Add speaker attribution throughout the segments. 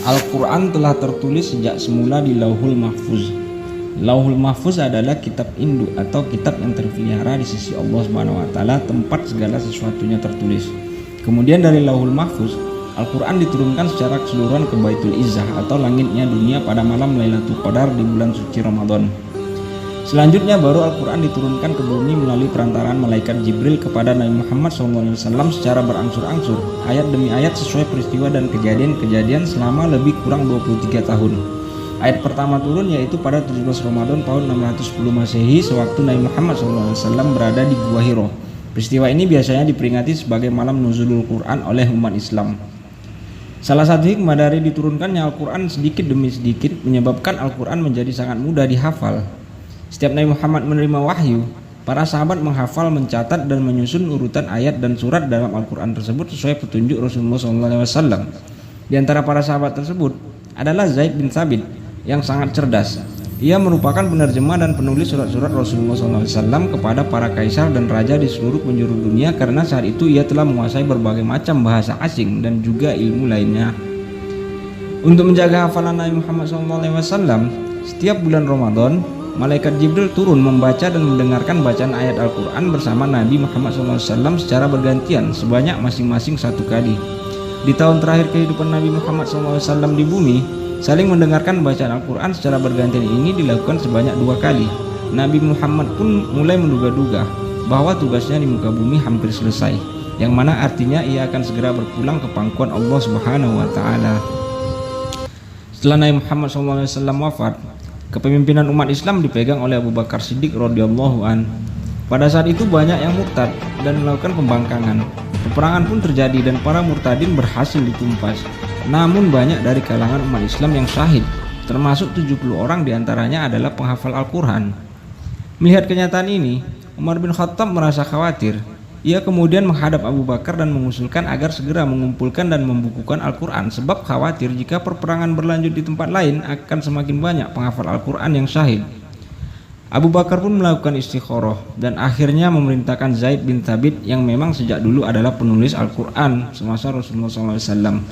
Speaker 1: Al-Quran telah tertulis sejak semula di Lauhul Mahfuz. Lauhul Mahfuz adalah kitab induk atau kitab yang terpelihara di sisi Allah SWT, tempat segala sesuatunya tertulis. Kemudian dari Lauhul Mahfuz, Al-Quran diturunkan secara keseluruhan ke Baitul Izzah atau langitnya dunia pada malam Lailatul Qadar di bulan suci Ramadan. Selanjutnya baru Al-Quran diturunkan ke bumi melalui perantaraan malaikat Jibril kepada Nabi Muhammad SAW secara berangsur-angsur, ayat demi ayat sesuai peristiwa dan kejadian-kejadian selama lebih kurang 23 tahun. Ayat pertama turun yaitu pada 17 Ramadan tahun 610 Masehi sewaktu Nabi Muhammad SAW berada di Gua Hiro. Peristiwa ini biasanya diperingati sebagai malam nuzulul Quran oleh umat Islam. Salah satu hikmah dari diturunkannya Al-Quran sedikit demi sedikit menyebabkan Al-Quran menjadi sangat mudah dihafal. Setiap Nabi Muhammad menerima wahyu, para sahabat menghafal, mencatat, dan menyusun urutan ayat dan surat dalam Al-Quran tersebut sesuai petunjuk Rasulullah SAW. Di antara para sahabat tersebut adalah Zaid bin Thabit yang sangat cerdas. Ia merupakan penerjemah dan penulis surat-surat Rasulullah SAW kepada para kaisar dan raja di seluruh penjuru dunia karena saat itu ia telah menguasai berbagai macam bahasa asing dan juga ilmu lainnya. Untuk menjaga hafalan Nabi Muhammad SAW, setiap bulan Ramadan, malaikat Jibril turun membaca dan mendengarkan bacaan ayat Al-Quran bersama Nabi Muhammad SAW secara bergantian sebanyak masing-masing satu kali. Di tahun terakhir kehidupan Nabi Muhammad SAW di bumi, saling mendengarkan bacaan Al-Quran secara bergantian ini dilakukan sebanyak 2 kali. Nabi Muhammad pun mulai menduga-duga bahwa tugasnya di muka bumi hampir selesai, yang mana artinya ia akan segera berpulang ke pangkuan Allah Subhanahu wa Ta'ala. Setelah Nabi Muhammad SAW wafat, kepemimpinan umat Islam dipegang oleh Abu Bakar Siddiq radhiyallahu an. Pada saat itu banyak yang murtad dan melakukan pembangkangan. Peperangan pun terjadi dan para murtadin berhasil ditumpas. Namun banyak dari kalangan umat Islam yang syahid, termasuk 70 orang diantaranya adalah penghafal Al-Quran. Melihat kenyataan ini, Umar bin Khattab merasa khawatir. Ia kemudian menghadap Abu Bakar dan mengusulkan agar segera mengumpulkan dan membukukan Al-Quran sebab khawatir jika perperangan berlanjut di tempat lain akan semakin banyak penghafal Al-Quran yang syahid. Abu Bakar pun melakukan istikharah dan akhirnya memerintahkan Zaid bin Thabit yang memang sejak dulu adalah penulis Al-Quran semasa Rasulullah SAW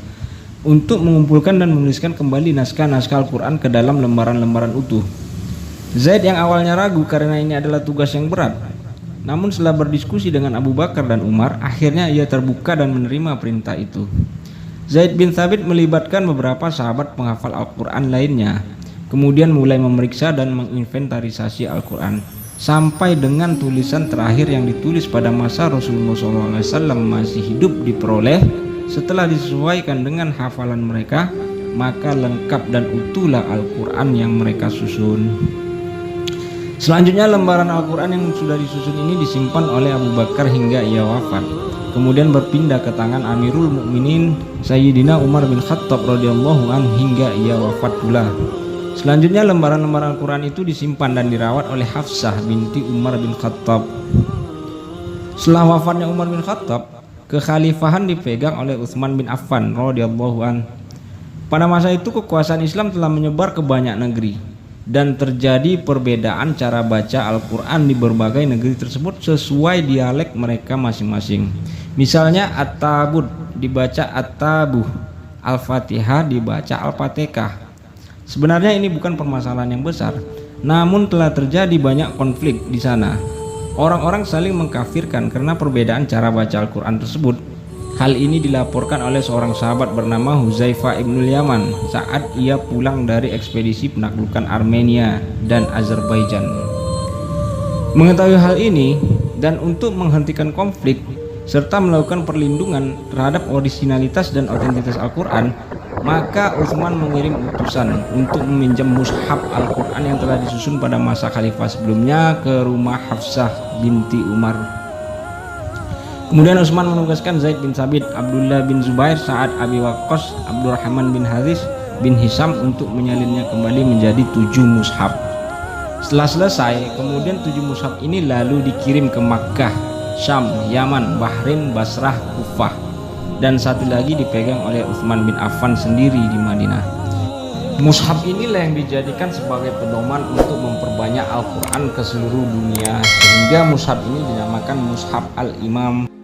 Speaker 1: untuk mengumpulkan dan menuliskan kembali naskah-naskah Al-Quran ke dalam lembaran-lembaran utuh. Zaid yang awalnya ragu karena ini adalah tugas yang berat, namun setelah berdiskusi dengan Abu Bakar dan Umar, akhirnya ia terbuka dan menerima perintah itu. Zaid bin Thabit melibatkan beberapa sahabat penghafal Al-Quran lainnya, kemudian mulai memeriksa dan menginventarisasi Al-Quran, sampai dengan tulisan terakhir yang ditulis pada masa Rasulullah SAW masih hidup diperoleh. Setelah disesuaikan dengan hafalan mereka, maka lengkap dan utuhlah Al-Quran yang mereka susun. Selanjutnya lembaran Al-Quran yang sudah disusun ini disimpan oleh Abu Bakar hingga ia wafat, kemudian berpindah ke tangan Amirul Mukminin Sayyidina Umar bin Khattab radhiyallahu anhu hingga ia wafat pula. Selanjutnya lembaran-lembaran Al-Quran itu disimpan dan dirawat oleh Hafsah binti Umar bin Khattab. Setelah wafatnya Umar bin Khattab, kekhalifahan dipegang oleh Utsman bin Affan radhiyallahu anhu. Pada masa itu kekuasaan Islam telah menyebar ke banyak negeri dan terjadi perbedaan cara baca Al-Quran di berbagai negeri tersebut sesuai dialek mereka masing-masing. Misalnya At-Tabud dibaca At-Tabuh, Al-Fatihah dibaca Al-Fatihah. Sebenarnya ini bukan permasalahan yang besar, namun telah terjadi banyak konflik di sana. Orang-orang saling mengkafirkan karena perbedaan cara baca Al-Quran tersebut. Hal ini dilaporkan oleh seorang sahabat bernama Huzaifah ibnul Yaman saat ia pulang dari ekspedisi penaklukan Armenia dan Azerbaijan. Mengetahui hal ini dan untuk menghentikan konflik serta melakukan perlindungan terhadap orisinalitas dan otentitas Al-Quran, maka Utsman mengirim utusan untuk meminjam mushaf Al-Quran yang telah disusun pada masa khalifah sebelumnya ke rumah Hafsah binti Umar. Kemudian Utsman menugaskan Zaid bin Thabit, Abdullah bin Zubair, Sa'ad Abi Waqqas, Abdurrahman bin Haris bin Hisam untuk menyalinnya kembali menjadi 7 mushaf. Setelah selesai, kemudian 7 mushaf ini lalu dikirim ke Makkah, Syam, Yaman, Bahrain, Basrah, Kufah, dan satu lagi dipegang oleh Utsman bin Affan sendiri di Madinah. Mushaf inilah yang dijadikan sebagai pedoman untuk memperbanyak Al-Quran ke seluruh dunia, sehingga mushaf ini dinamakan Mushaf Al-Imam.